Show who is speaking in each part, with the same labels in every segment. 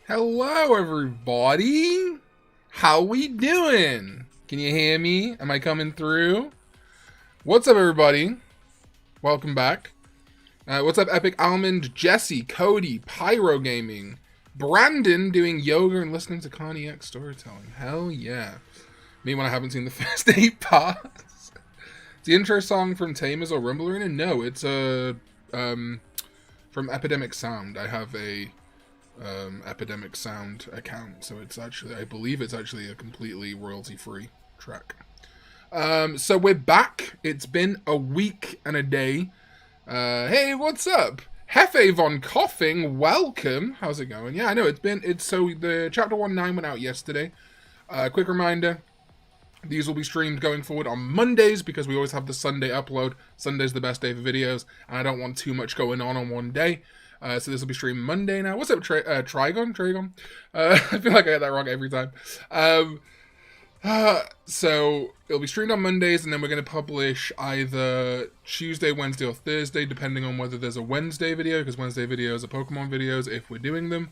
Speaker 1: Hello, everybody. How we doing? Can you hear me? Am I coming through? What's up, everybody? Welcome back. What's up, Epic Almond, Jesse, Cody, Pyro Gaming, Brandon doing yoga and listening to Karn EX storytelling. Hell yeah. Me when I haven't seen the first 8 parts. The intro song from Tamers or Rumble Arena? No, it's from Epidemic Sound. I have a Epidemic Sound account, so it's actually, I believe it's actually a completely royalty-free track. So we're back. It's been a week and a day. Hey, what's up? Hefe von Coughing, welcome. How's it going? Yeah, I know, so the Chapter 1.9 went out yesterday. Quick reminder, these will be streamed going forward on Mondays because we always have the Sunday upload. Sunday's the best day for videos, and I don't want too much going on one day. So this will be streamed Monday now. What's up, Trigon? I feel like I get that wrong every time. So it'll be streamed on Mondays, and then we're going to publish either Tuesday, Wednesday, or Thursday, depending on whether there's a Wednesday video, because Wednesday videos are Pokemon videos if we're doing them.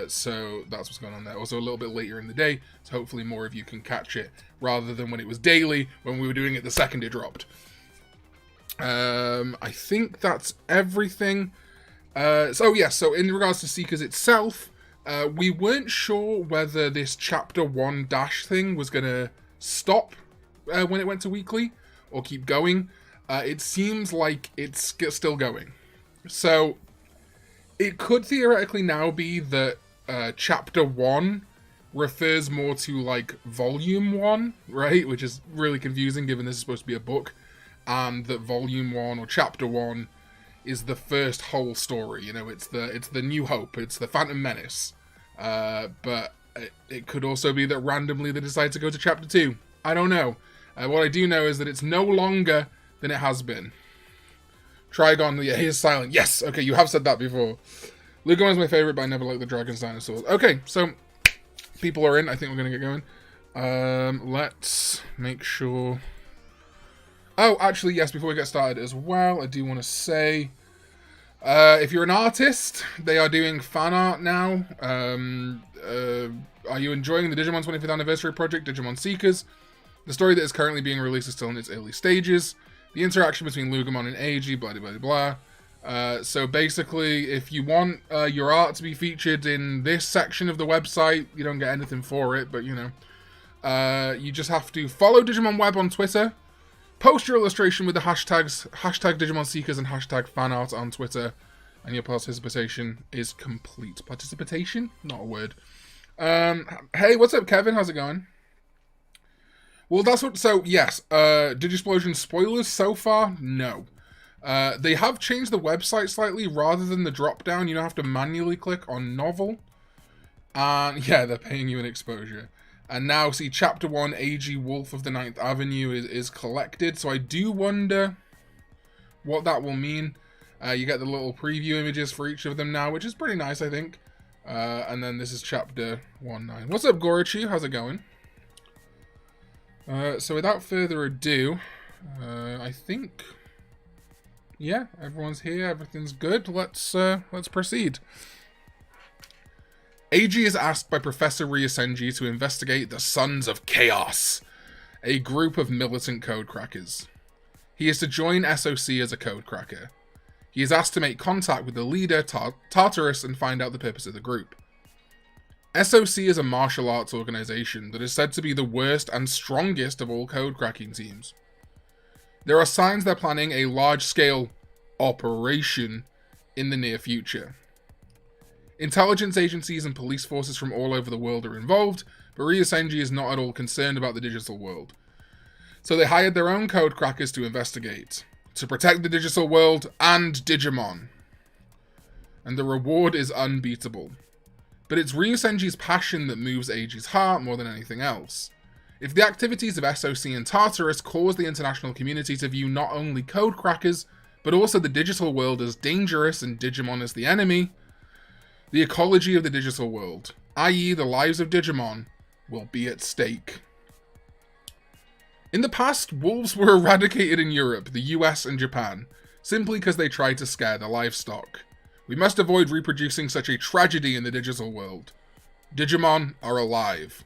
Speaker 1: So that's what's going on there. Also a little bit later in the day, so hopefully more of you can catch it, rather than when it was daily, when we were doing it the second it dropped. I think that's everything. So in regards to Seekers itself, we weren't sure whether this Chapter 1 dash thing was going to stop when it went to weekly, or keep going. It seems like it's still going. So, it could theoretically now be that Chapter 1 refers more to, like, Volume 1, right? Which is really confusing, given this is supposed to be a book, and that Volume 1, or Chapter 1, is the first whole story. You know, it's the New Hope, it's the Phantom Menace. But it could also be that randomly they decide to go to Chapter 2. I don't know. What I do know is that it's no longer than it has been. Trigon, yeah, he is silent. Yes, okay, you have said that before. Loogamon's my favourite, but I never liked the Dragon's Dinosaurs. Okay, so people are in. I think we're going to get going. Let's make sure... Oh, actually, yes, before we get started as well, I do want to say, if you're an artist, they are doing fan art now. Are you enjoying the Digimon 25th Anniversary project, Digimon Seekers? The story that is currently being released is still in its early stages. The interaction between Loogamon and Abergele, blah, blah, blah, blah. So basically, if you want your art to be featured in this section of the website, you don't get anything for it, but, you know. You just have to follow Digimon Web on Twitter. Post your illustration with the hashtags Digimon Seekers and #fanart on Twitter, and your participation is complete. Participation? Not a word. Hey, what's up, Kevin? How's it going? Well, that's what... So, yes, Digisplosion spoilers so far? No. They have changed the website slightly. Rather than the drop-down, you don't have to manually click on novel. And, yeah, they're paying you an exposure. And now, see, Chapter 1, A.G. Wolf of the 9th Avenue is collected. So I do wonder what that will mean. You get the little preview images for each of them now, which is pretty nice, I think. And then this is Chapter 1.9. What's up, Gorichu? How's it going? So without further ado, I think... Yeah, everyone's here. Everything's good. Let's proceed. AG is asked by Professor Ryosenji to investigate the Sons of Chaos, a group of militant code crackers. He is to join SOC as a code cracker. He is asked to make contact with the leader, Tartarus, and find out the purpose of the group. SOC is a martial arts organization that is said to be the worst and strongest of all code cracking teams. There are signs they're planning a large-scale operation in the near future. Intelligence agencies and police forces from all over the world are involved, but Ryosenji is not at all concerned about the digital world. So they hired their own code crackers to investigate, to protect the digital world and Digimon. And the reward is unbeatable. But it's Ryosenji's passion that moves AG's heart more than anything else. If the activities of SOC and Tartarus cause the international community to view not only code crackers, but also the digital world as dangerous and Digimon as the enemy, the ecology of the digital world, i.e. the lives of Digimon, will be at stake. In the past, wolves were eradicated in Europe, the US, and Japan, simply because they tried to scare the livestock. We must avoid reproducing such a tragedy in the digital world. Digimon are alive.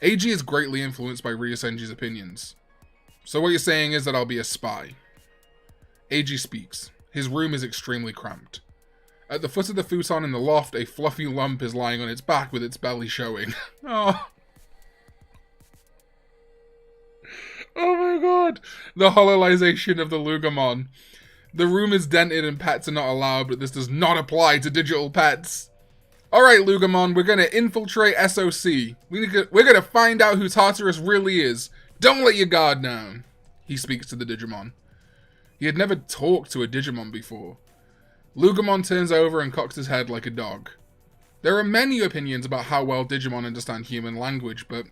Speaker 1: AG is greatly influenced by Ryosenji's opinions. So what you're saying is that I'll be a spy. AG speaks. His room is extremely cramped. At the foot of the futon in the loft, a fluffy lump is lying on its back with its belly showing. Oh. Oh my god. The hololization of the loogamon. The room is dented and pets are not allowed, but this does not apply to digital pets. Alright, Loogamon, we're gonna infiltrate SOC. We're gonna find out who Tartarus really is. Don't let your guard down. He speaks to the Digimon. He had never talked to a Digimon before. Loogamon turns over and cocks his head like a dog. There are many opinions about how well Digimon understand human language, but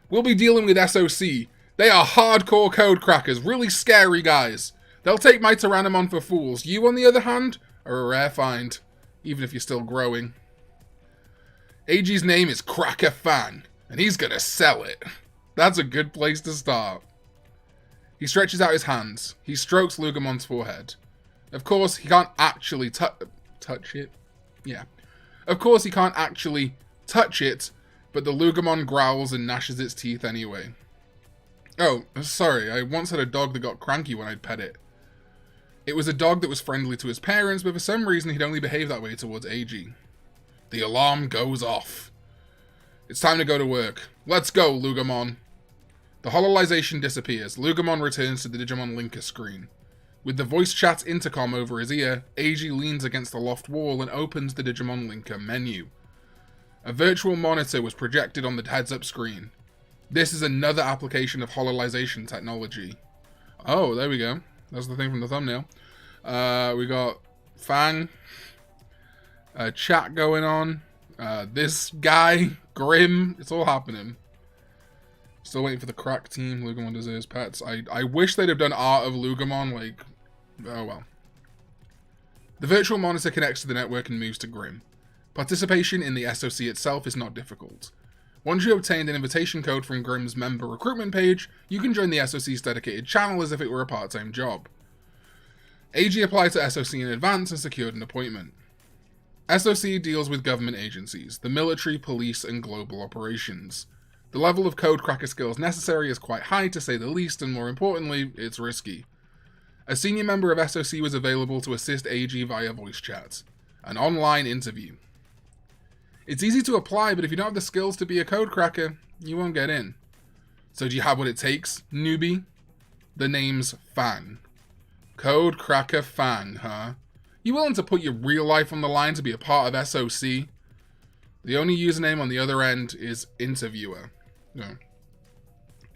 Speaker 1: we'll be dealing with SOC. They are hardcore code crackers, really scary guys. They'll take my Tyrannomon for fools. You, on the other hand, are a rare find, even if you're still growing. AG's name is Cracker Fan, and he's gonna sell it. That's a good place to start. He stretches out his hands. He strokes Lugamon's forehead. Of course, he can't actually touch it. Yeah. Of course, he can't actually touch it, but the Loogamon growls and gnashes its teeth anyway. Oh, sorry, I once had a dog that got cranky when I'd pet it. It was a dog that was friendly to his parents, but for some reason he'd only behave that way towards AG. The alarm goes off. It's time to go to work. Let's go, Loogamon. The hololization disappears. Loogamon returns to the Digimon Linker screen. With the voice chat intercom over his ear, AG leans against the loft wall and opens the Digimon Linker menu. A virtual monitor was projected on the heads-up screen. This is another application of hololization technology. Oh, there we go. That's the thing from the thumbnail. We got Fang. Chat going on. This guy. Grim. It's all happening. Still waiting for the crack team. Loogamon deserves pets. I wish they'd have done art of Loogamon. Like, oh well. The virtual monitor connects to the network and moves to Grim. Participation in the SOC itself is not difficult. Once you obtained an invitation code from Grim's member recruitment page, you can join the SOC's dedicated channel as if it were a part-time job. AG applied to SOC in advance and secured an appointment. SOC deals with government agencies, the military, police, and global operations. The level of code cracker skills necessary is quite high to say the least, and more importantly, it's risky. A senior member of SOC was available to assist AG via voice chat. An online interview. It's easy to apply, but if you don't have the skills to be a code cracker, you won't get in. So do you have what it takes, newbie? The name's Fang. Code cracker Fang, huh? You willing to put your real life on the line to be a part of SOC? The only username on the other end is Interviewer. No.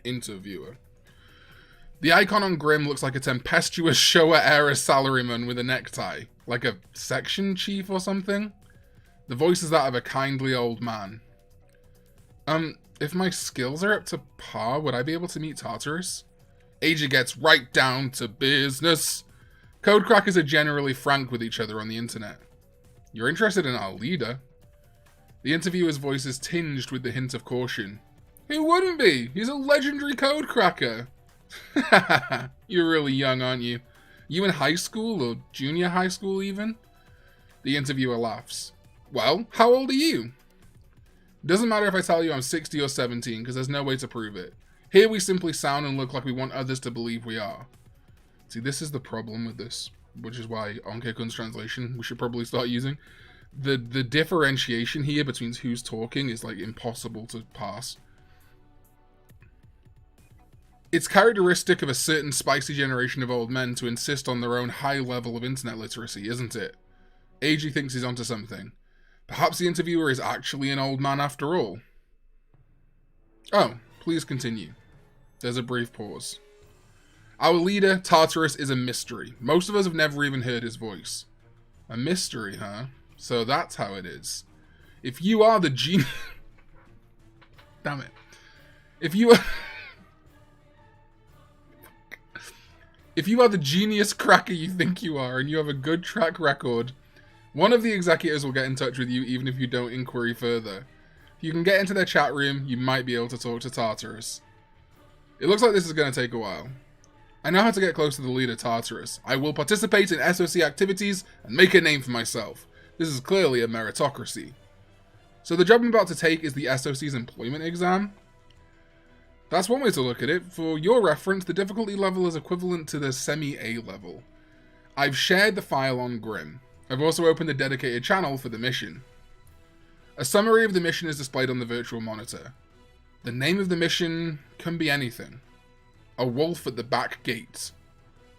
Speaker 1: Interviewer. The icon on Grim looks like a tempestuous Showa-era salaryman with a necktie. Like a section chief or something? The voice is that of a kindly old man. If my skills are up to par, would I be able to meet Tartarus? AG gets right down to business. Code crackers are generally frank with each other on the internet. You're interested in our leader? The interviewer's voice is tinged with the hint of caution. Who wouldn't be? He's a legendary code cracker. You're really young, aren't you? You in high school or junior high school even? The interviewer laughs. Well, how old are you? Doesn't matter if I tell you I'm 60 or 17, because there's no way to prove it. Here we simply sound and look like we want others to believe we are. See, this is the problem with this, which is why Onke-kun's translation we should probably start using. The differentiation here between who's talking is like impossible to pass. It's characteristic of a certain spicy generation of old men to insist on their own high level of internet literacy, isn't it? AG thinks he's onto something. Perhaps the interviewer is actually an old man after all. Oh, please continue. There's a brief pause. Our leader, Tartarus, is a mystery. Most of us have never even heard his voice. A mystery, huh? So that's how it is. If you are the genius... Damn it. If you are... If you are the genius cracker you think you are, and you have a good track record, one of the executives will get in touch with you even if you don't inquiry further. If you can get into their chat room, you might be able to talk to Tartarus. It looks like this is going to take a while. I know how to get close to the leader Tartarus. I will participate in SOC activities and make a name for myself. This is clearly a meritocracy. So the job I'm about to take is the SOC's employment exam. That's one way to look at it. For your reference, the difficulty level is equivalent to the semi-A level. I've shared the file on Grim. I've also opened a dedicated channel for the mission. A summary of the mission is displayed on the virtual monitor. The name of the mission can be anything. A wolf at the back gate.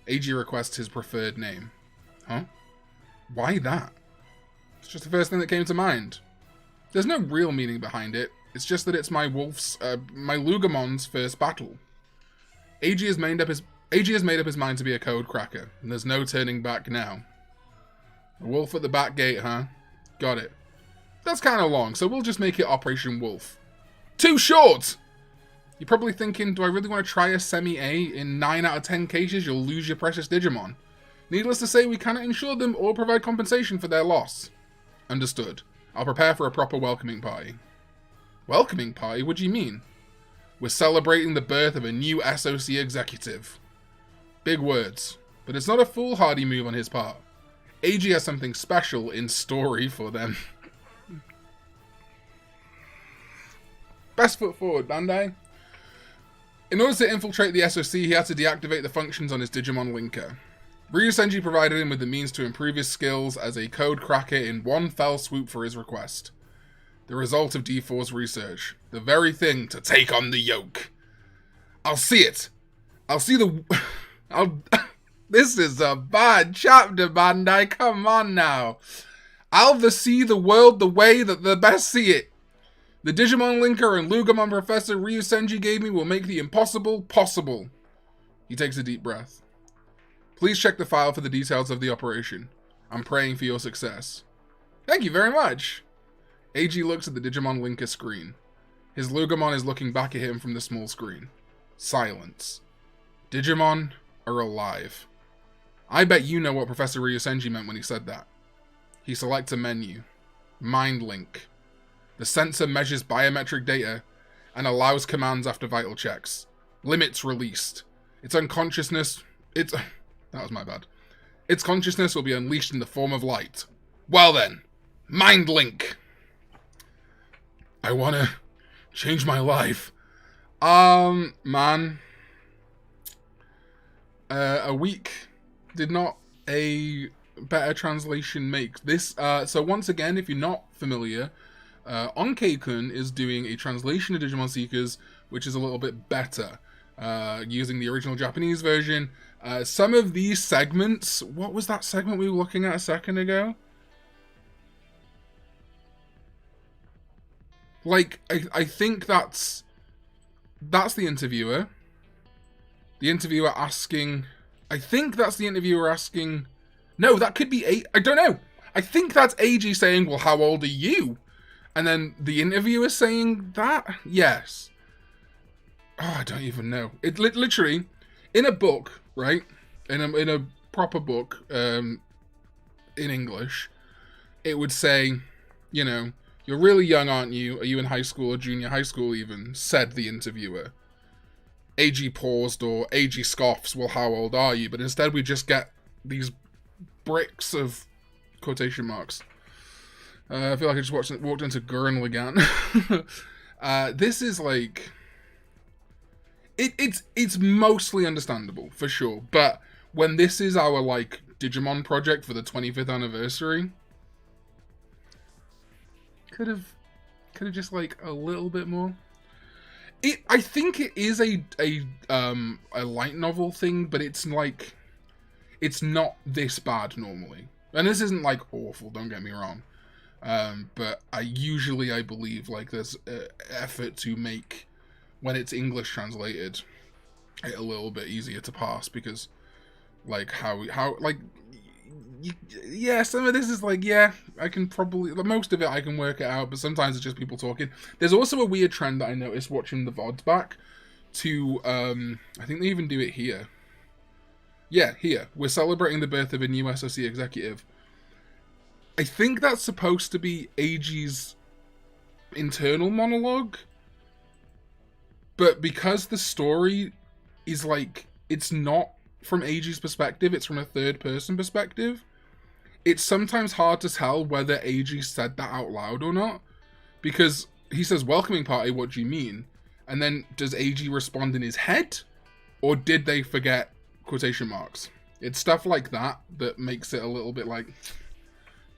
Speaker 1: AG requests his preferred name. Huh? Why that? It's just the first thing that came to mind. There's no real meaning behind it. It's just that it's my loogamon's first battle. AG has made up his mind to be a code cracker, and there's no turning back now. A wolf at the back gate, huh? Got it. That's kind of long, so we'll just make it Operation Wolf. Too short! You're probably thinking, do I really want to try a semi-A? In 9 out of 10 cases, you'll lose your precious Digimon. Needless to say, we cannot insure them or provide compensation for their loss. Understood. I'll prepare for a proper welcoming party. Welcoming party? What do you mean? We're celebrating the birth of a new SOC executive. Big words, but it's not a foolhardy move on his part. AG has something special in story for them. Best foot forward, Bandai. In order to infiltrate the SOC, he had to deactivate the functions on his Digimon linker. Ryusenji provided him with the means to improve his skills as a code cracker in one fell swoop for his request. The result of D4's research. The very thing to take on the yoke. I'll see it. I'll see the... This is a bad chapter, Bandai. Come on now. I'll see the world the way that the best see it. The Digimon linker and loogamon Professor Ryusenji gave me will make the impossible possible. He takes a deep breath. Please check the file for the details of the operation. I'm praying for your success. Thank you very much. AG looks at the Digimon linker screen. His loogamon is looking back at him from the small screen. Silence. Digimon are alive. I bet you know what Professor Ryusenji meant when he said that. He selects a menu. Mind link. The sensor measures biometric data and allows commands after vital checks. Limits released. Its unconsciousness... That was my bad. Its consciousness will be unleashed in the form of light. Well then, mind link. I wanna change my life. Man. A week did not a better translation make. This, so once again, if you're not familiar... Onkei-kun is doing a translation of Digimon Seekers, which is a little bit better, using the original Japanese version. Some of these segments... What was that segment we were looking at a second ago? Like, I think that's the interviewer. The interviewer asking... I think that's the interviewer asking... No, that could be... I don't know. I think that's AG saying, well, how old are you? And then the interviewer saying that? Yes. Oh, I don't even know. It literally, in a book, right? In a proper book, in English, it would say, you know, you're really young, aren't you? Are you in high school or junior high school even? Said the interviewer. AG paused or AG scoffs, well, how old are you? But instead we just get these bricks of quotation marks. I feel like I just walked into Gurren Lagann. This is like... It's mostly understandable, for sure. But when this is our, like, Digimon project for the 25th anniversary... Could have just, like, a little bit more. I think it is a light novel thing, but it's, like... It's not this bad, normally. And this isn't, like, awful, don't get me wrong. But I believe like there's effort to make when it's English translated it a little bit easier to pass, because like how like yeah, some of this is like, yeah, I can probably, most of it I can work it out, but sometimes it's just people talking. There's also a weird trend that I noticed watching the VODs back to I think they even do it here. Yeah, here. We're celebrating the birth of a new SOC executive. I think that's supposed to be AG's internal monologue. But because the story is like, it's not from Eiji's perspective, it's from a third person perspective. It's sometimes hard to tell whether Eiji said that out loud or not, because he says, welcoming party, what do you mean? And then does Eiji respond in his head? Or did they forget quotation marks? It's stuff like that that makes it a little bit like,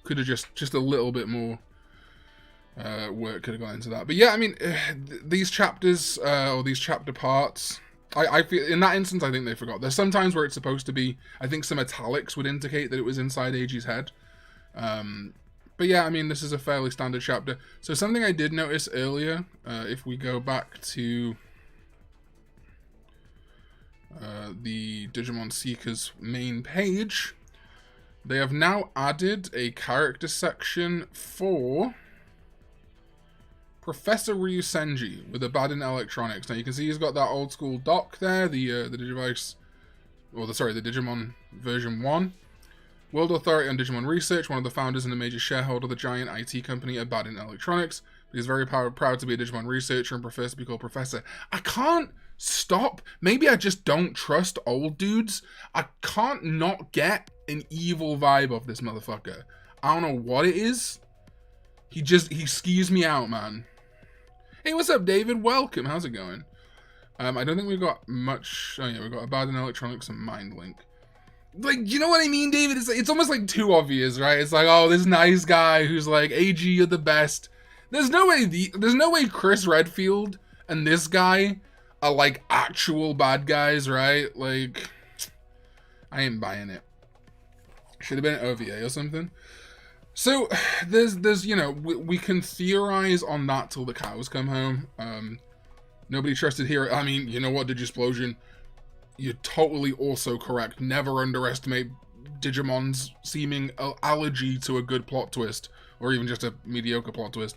Speaker 1: could have just a little bit more work could have gone into that. But yeah, I mean, these chapters, or these chapter parts, I feel, in that instance, I think they forgot. There's some times where it's supposed to be, I think some italics would indicate that it was inside Eiji's head. But yeah, I mean, this is a fairly standard chapter. So something I did notice earlier, if we go back to the Digimon Seekers main page, they have now added a character section for Professor Ryusenji with a bad in electronics. Now you can see he's got that old school dock there, the Digivice, or the Digimon version 1. World Authority on Digimon Research, one of the founders and a major shareholder of the giant IT company Abergele Electronics. He's very proud to be a Digimon researcher and prefers to be called Professor. I can't stop. Maybe I just don't trust old dudes. I can't not get an evil vibe of this motherfucker. I don't know what it is. He skews me out, man. Hey, what's up, David? Welcome. How's it going? I don't think we've got much. Oh yeah, we've got Abergele Electronics and Mind Link. Like, you know what I mean, David? It's almost like too obvious, right? It's like, oh, this nice guy who's like, AG, you're the best. There's no way Chris Redfield and this guy are like actual bad guys, right? Like, I ain't buying it. Should have been an OVA or something. So there's you know, we can theorize on that till the cows come home. Nobody trusted here. I mean, you know what, Digisplosion? You're totally also correct. Never underestimate Digimon's seeming allergy to a good plot twist, or even just a mediocre plot twist.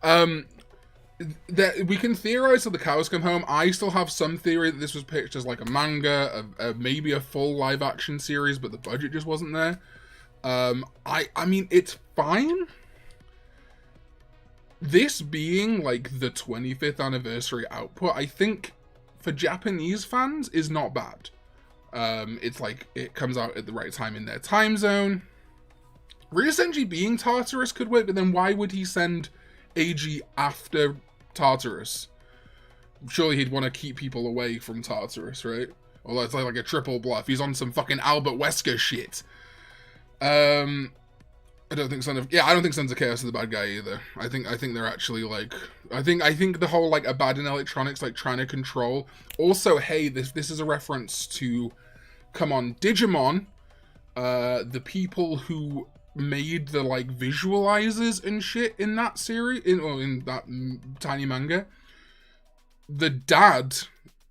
Speaker 1: That we can theorize till the cows come home. I still have some theory that this was pitched as like a manga, maybe a full live action series, but the budget just wasn't there. I mean, it's fine. This being like the 25th anniversary output, I think for Japanese fans is not bad. It's like it comes out at the right time in their time zone. Ryusenji being Tartarus could work, but then why would he send AG after Tartarus? Surely he'd want to keep people away from Tartarus, right? Although it's like a triple bluff. He's on some fucking Albert Wesker shit. I don't think I don't think Sons of Chaos is the bad guy either. I think they're actually like, I think the whole like Abergele Electronics like trying to control. Also, hey, this is a reference to Come On Digimon, the people who made the like visualizers and shit in that series, in that tiny manga. The dad,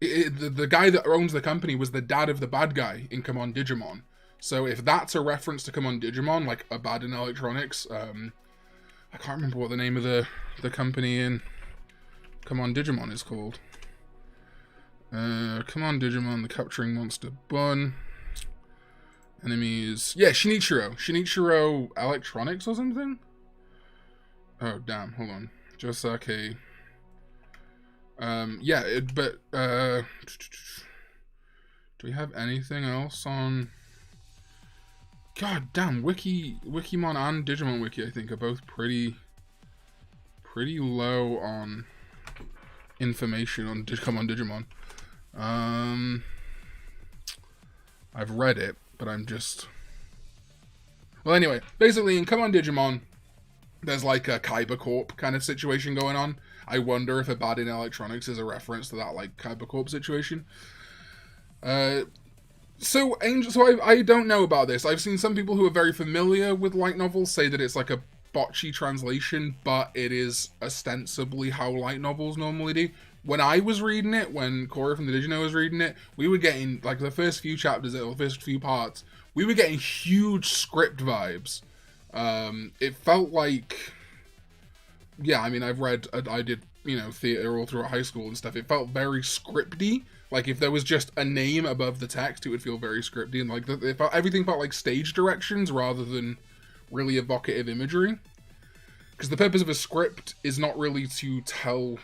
Speaker 1: the guy that owns the company was the dad of the bad guy in Come On Digimon. So if that's a reference to Come On Digimon, like Abergele Electronics, I can't remember what the name of the company in Come On Digimon is called. Come On Digimon, the Capturing Monster Bun. Enemies. Yeah, Shinichiro. Shinichiro Electronics or something? Oh, damn. Hold on. Josake. Yeah, do we have anything else on... God damn, Wikimon and Digimon Wiki, I think, are both pretty low on information on Come On Digimon. I've read it, but I'm just... Well, anyway, basically in Come On Digimon, there's like a Kaiba Corp kind of situation going on. I wonder if Abergele Electronics is a reference to that like Kaiba Corp situation. So I don't know about this. I've seen some people who are very familiar with light novels say that it's like a botchy translation, but it is ostensibly how light novels normally do. When I was reading it, when Corey from the Digino was reading it, we were getting, like, the first few chapters, or the first few parts, we were getting huge script vibes. It felt like, yeah, I mean, I did, you know, theater all throughout high school and stuff. It felt very scripty. Like, if there was just a name above the text, it would feel very scripty. And, like, everything felt like stage directions rather than really evocative imagery. Because the purpose of a script is not really to tell,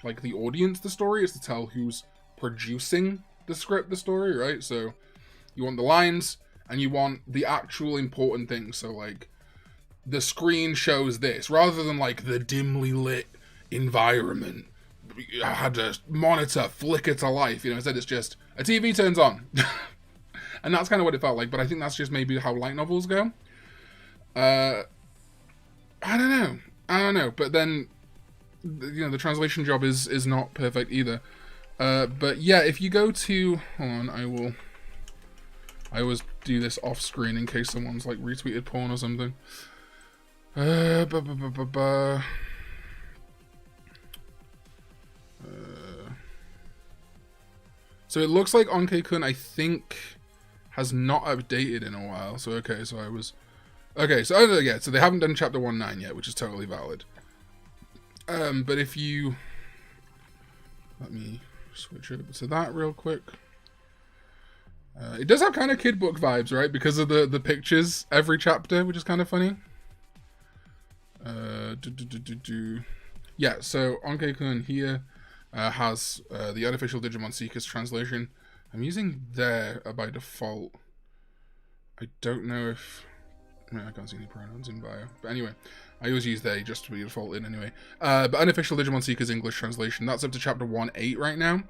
Speaker 1: like, the audience the story. It's to tell who's producing the story, right? So, You want the lines, and you want the actual important things. So, like, the screen shows this, rather than, like, the dimly lit environment. I had a monitor flicker to life, you know, instead it's just, a TV turns on. And that's kind of what it felt like, but I think that's just maybe how light novels go. I don't know, but then, you know, the translation job is not perfect either. But yeah, if you go to, hold on, I always do this off screen in case someone's like retweeted porn or something. So it looks like Onkei-kun, I think, has not updated in a while. So okay, so so they haven't done chapter 1.9 yet, which is totally valid. But if you, let me switch over to that real quick. It does have kind of kid book vibes, right? Because of the pictures every chapter, which is kind of funny. Yeah, so Onkei-kun here has the unofficial Digimon Seekers translation. I'm using there by default. I don't know if... I can't see any pronouns in bio. But anyway, I always use they just to be default in anyway. But unofficial Digimon Seekers English translation. That's up to chapter 1.8 right now.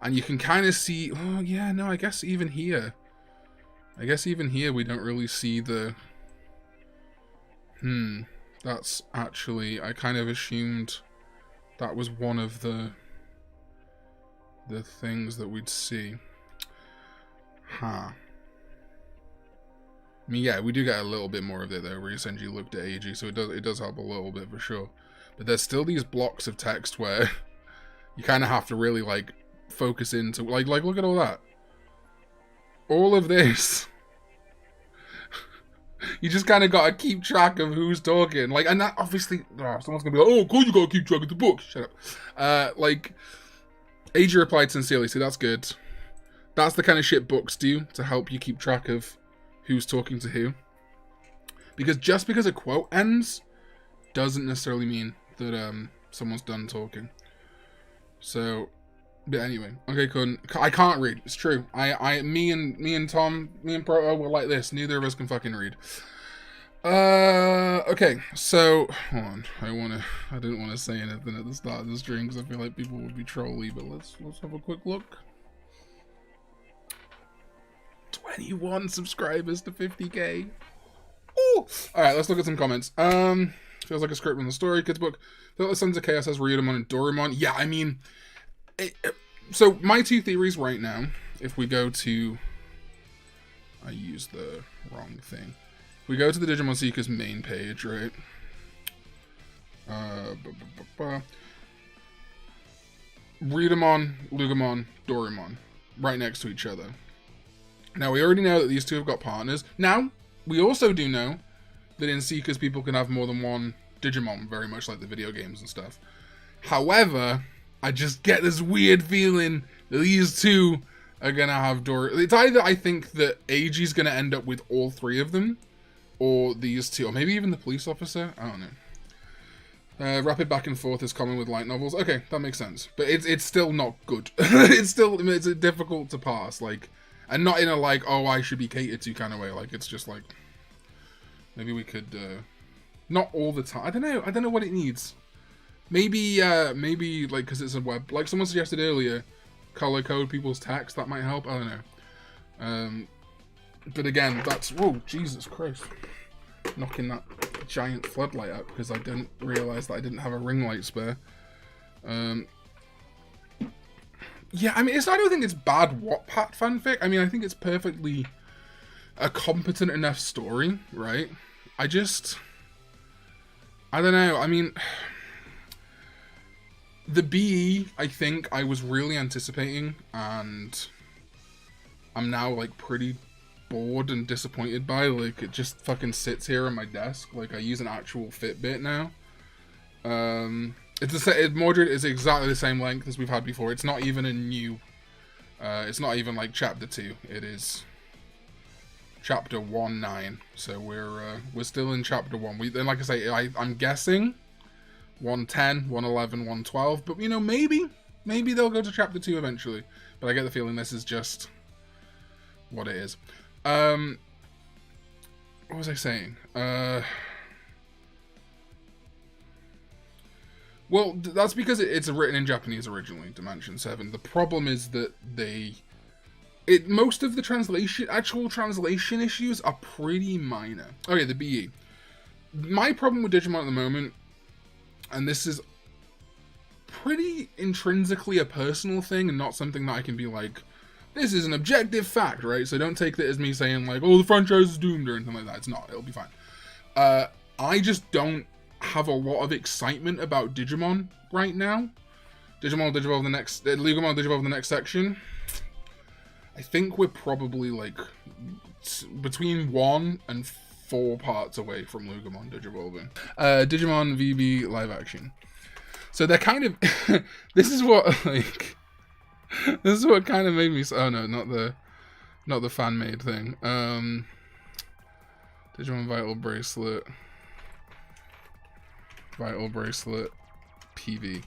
Speaker 1: And you can kind of see... Oh, yeah, no, I guess even here we don't really see the... That's actually... I kind of assumed that was one of the things that we'd see. I mean, yeah, we do get a little bit more of it though, where Senji looked at Eiji, so it does help a little bit for sure. But there's still these blocks of text where you kind of have to really like focus into like look at all that, all of this. You just kind of gotta keep track of who's talking, like, and that obviously, someone's gonna be like, oh, cool, you gotta keep track of the book. Shut up. Like, Eiji replied sincerely, so that's good. That's the kind of shit books do to help you keep track of who's talking to who. Because just because a quote ends doesn't necessarily mean that someone's done talking. So, but anyway, Onkei-kun, I can't read. It's true. Me and Proto were like this. Neither of us can fucking read. Okay, so hold on. I didn't want to say anything at the start of the stream because I feel like people would be trolly. But let's have a quick look. 21 subscribers to 50k. Ooh! Alright, let's look at some comments. Feels like a script from the story. Kids book. The Sons of Chaos has Readthrough and Doraemon. Yeah, I mean... So, my two theories right now, if we go to... I used the wrong thing. If we go to the Digimon Seekers main page, right? Readthrough, loogamon, Doraemon. Right next to each other. Now, we already know that these two have got partners. Now, we also do know that in Seekers, people can have more than one Digimon, very much like the video games and stuff. However, I just get this weird feeling that these two are going to have It's either I think that Eiji's going to end up with all three of them, or these two, or maybe even the police officer. I don't know. Rapid back and forth is common with light novels. Okay, that makes sense. But it's still not good. It's difficult to pass, like... And not in a, like, oh, I should be catered to kind of way. Like, it's just like, maybe we could, not all the time. I don't know what it needs. Maybe, like, because it's a web, like someone suggested earlier, color code people's text, that might help. I don't know. But again, that's, whoa, Jesus Christ. Knocking that giant floodlight up because I didn't realize that I didn't have a ring light spare. Yeah, I mean, I don't think it's bad Wattpad fanfic. I mean, I think it's perfectly a competent enough story, right? I don't know. I mean, the BE, I think I was really anticipating, and I'm now, like, pretty bored and disappointed by. Like, it just fucking sits here on my desk. Like, I use an actual Fitbit now. It's the same. Mordred is exactly the same length as we've had before. It's not even a new. It's not even like chapter 2. It is chapter 1.9. So we're still in chapter 1. Then, like I say, I'm guessing 1.10, 1.11, 1.12. But you know, maybe they'll go to chapter 2 eventually. But I get the feeling this is just what it is. What was I saying? Well, that's because it's written in Japanese originally, Dimension 7. The problem is that most of the actual translation issues are pretty minor. Oh yeah, the BE. My problem with Digimon at the moment, and this is pretty intrinsically a personal thing and not something that I can be like, this is an objective fact, right? So don't take that as me saying like, oh, the franchise is doomed or anything like that. It's not. It'll be fine. I just don't have a lot of excitement about Digimon right now. Loogamon Digivolve the next section. I think we're probably like between 1 and 4 parts away from Loogamon Digivolving. Digimon VB live action. So they're kind of this is what kind of made me. Oh no, not the fan made thing. Digimon Vital Bracelet PV.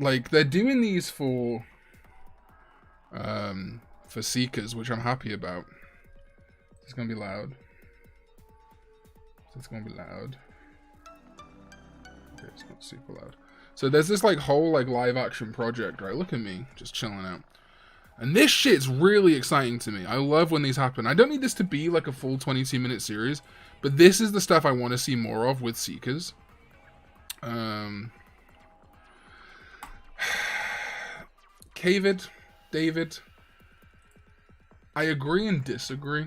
Speaker 1: Like they're doing these for Seekers, which I'm happy about. It's gonna be loud. It's gonna be loud. Okay, it's not super loud. So there's this like whole like live action project, right? Look at me, just chilling out. And this shit's really exciting to me. I love when these happen. I don't need this to be like a full 22-minute series, but this is the stuff I want to see more of with Seekers. David, I agree and disagree.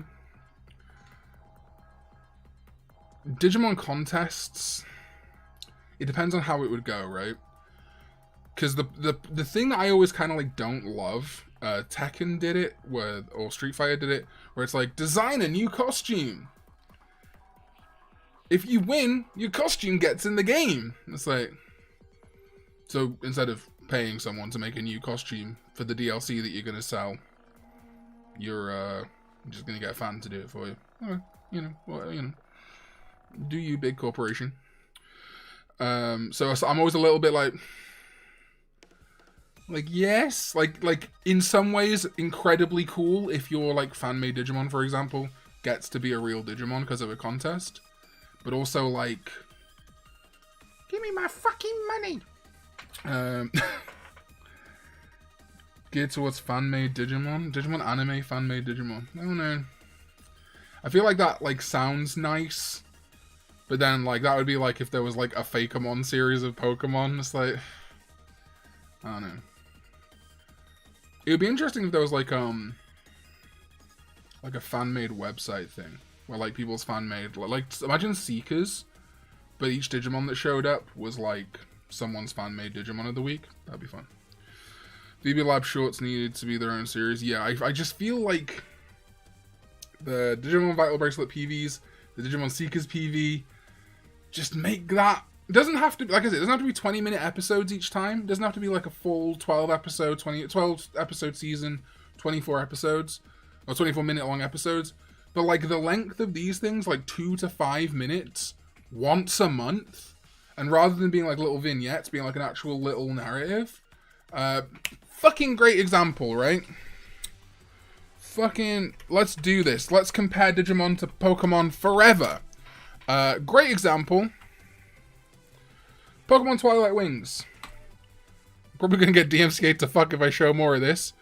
Speaker 1: Digimon contests, it depends on how it would go, right? Because the thing that I always kind of like don't love, Tekken did it, or Street Fighter did it, where it's like, design a new costume. If you win, your costume gets in the game. It's like, so instead of paying someone to make a new costume for the DLC that you're going to sell, you're just going to get a fan to do it for you. Do you, big corporation. So I'm always a little bit like yes, like in some ways incredibly cool if your like fan-made Digimon, for example, gets to be a real Digimon because of a contest. But also, like, give me my fucking money. Geared towards fan-made Digimon? Digimon anime fan-made Digimon. I don't know. I feel like that, like, sounds nice. But then, like, that would be like if there was, like, a Fakeamon series of Pokemon. It's like, I don't know. It would be interesting if there was, like a fan-made website thing. Where, like, people's fan-made... Like, imagine Seekers, but each Digimon that showed up was, like, someone's fan-made Digimon of the week. That'd be fun. VB Lab shorts needed to be their own series. Yeah, I just feel like the Digimon Vital Bracelet PVs, the Digimon Seekers PV, just make that... It doesn't have to... Like I said, it doesn't have to be 20-minute episodes each time. It doesn't have to be, like, a full 12-episode season, 24 episodes, or 24-minute-long episodes. But, like, the length of these things, like, 2 to 5 minutes, once a month, and rather than being, like, little vignettes, being, like, an actual little narrative, fucking great example, right? Fucking, let's do this. Let's compare Digimon to Pokemon forever. Great example. Pokemon Twilight Wings. Probably gonna get DMCA'd to fuck if I show more of this.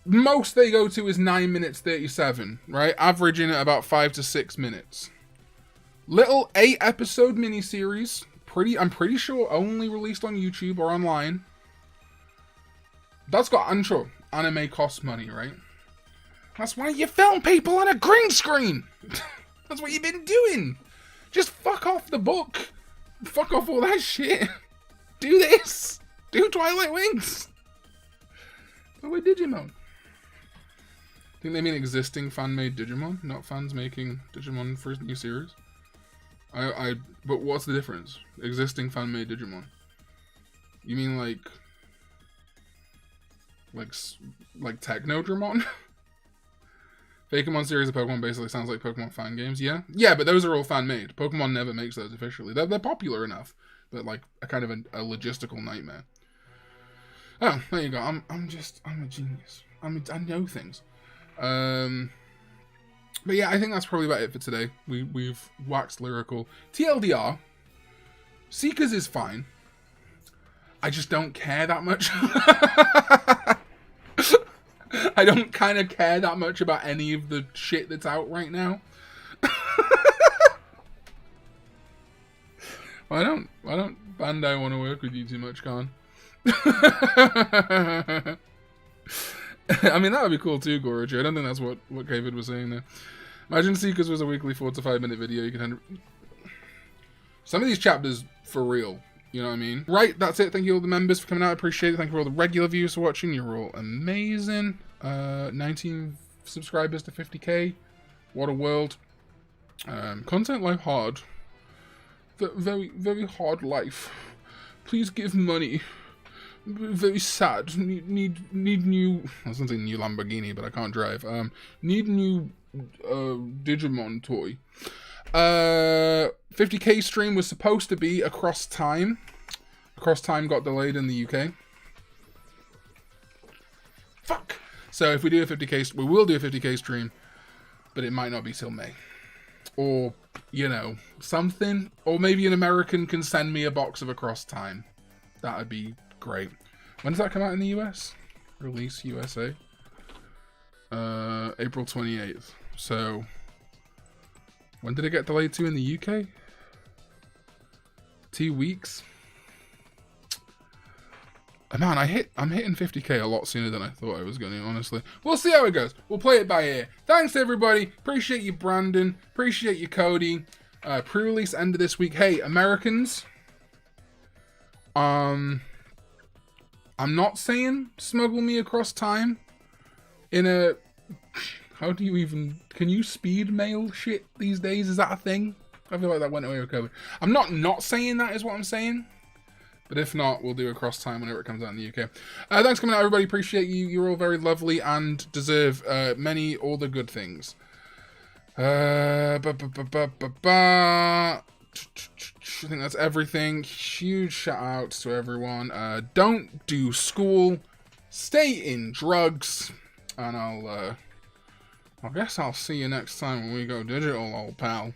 Speaker 1: Most they go to is 9 minutes 37, right? Averaging at about 5 to 6 minutes. Little 8-episode miniseries. I'm pretty sure only released on YouTube or online. That's got, I'm sure, anime costs money, right? That's why you film people on a green screen. That's what you've been doing. Just fuck off the book. Fuck off all that shit. Do this. Do Twilight Wings. But with Digimon. I think they mean existing fan-made Digimon, not fans making Digimon for a new series. But what's the difference? Existing fan-made Digimon. You mean like Technodramon? Fakeamon series of Pokemon basically sounds like Pokemon fan games, yeah? Yeah, but those are all fan-made. Pokemon never makes those officially. They're popular enough, but like a kind of a logistical nightmare. Oh, there you go. I'm a genius. I mean, I know things. But yeah, I think that's probably about it for today. We've waxed lyrical. TLDR, Seekers is fine. I just don't care that much. I don't kind of care that much about any of the shit that's out right now. Why don't Bandai want to work with you too much, Karn? I mean, that would be cool too, Goroji. I don't think that's what David was saying there. Imagine Seekers was a weekly 4 to 5 minute video. You could some of these chapters for real. You know what I mean? Right, that's it. Thank you all the members for coming out. I appreciate it. Thank you for all the regular viewers for watching. You're all amazing. 19 subscribers to 50k. What a world. Content life hard. Very, very hard life. Please give money. Very sad. Need new. I was gonna say new Lamborghini, but I can't drive. Need new Digimon toy. 50k stream was supposed to be across time. Across time got delayed in the UK. Fuck. So if we do a 50k, we will do a 50k stream, but it might not be till May. Or, you know, something. Or maybe an American can send me a box of Across Time. That would be great. When does that come out in the US? Release USA. April 28th. So, when did it get delayed to in the UK? 2 weeks. Man, I'm hitting 50k a lot sooner than I thought I was going to, honestly. We'll see how it goes. We'll play it by ear. Thanks, everybody. Appreciate you, Brandon. Appreciate you, Cody. Pre-release end of this week. Hey, Americans. I'm not saying smuggle me Across Time in a... How do you even... Can you speed mail shit these days? Is that a thing? I feel like that went away with COVID. I'm not saying that is what I'm saying. But if not, we'll do Across Time whenever it comes out in the UK. Thanks for coming out, everybody. Appreciate you. You're all very lovely and deserve all the good things. I think that's everything. Huge shout outs to everyone. Don't do school. Stay in drugs. And I guess I'll see you next time when we go digital, old pal.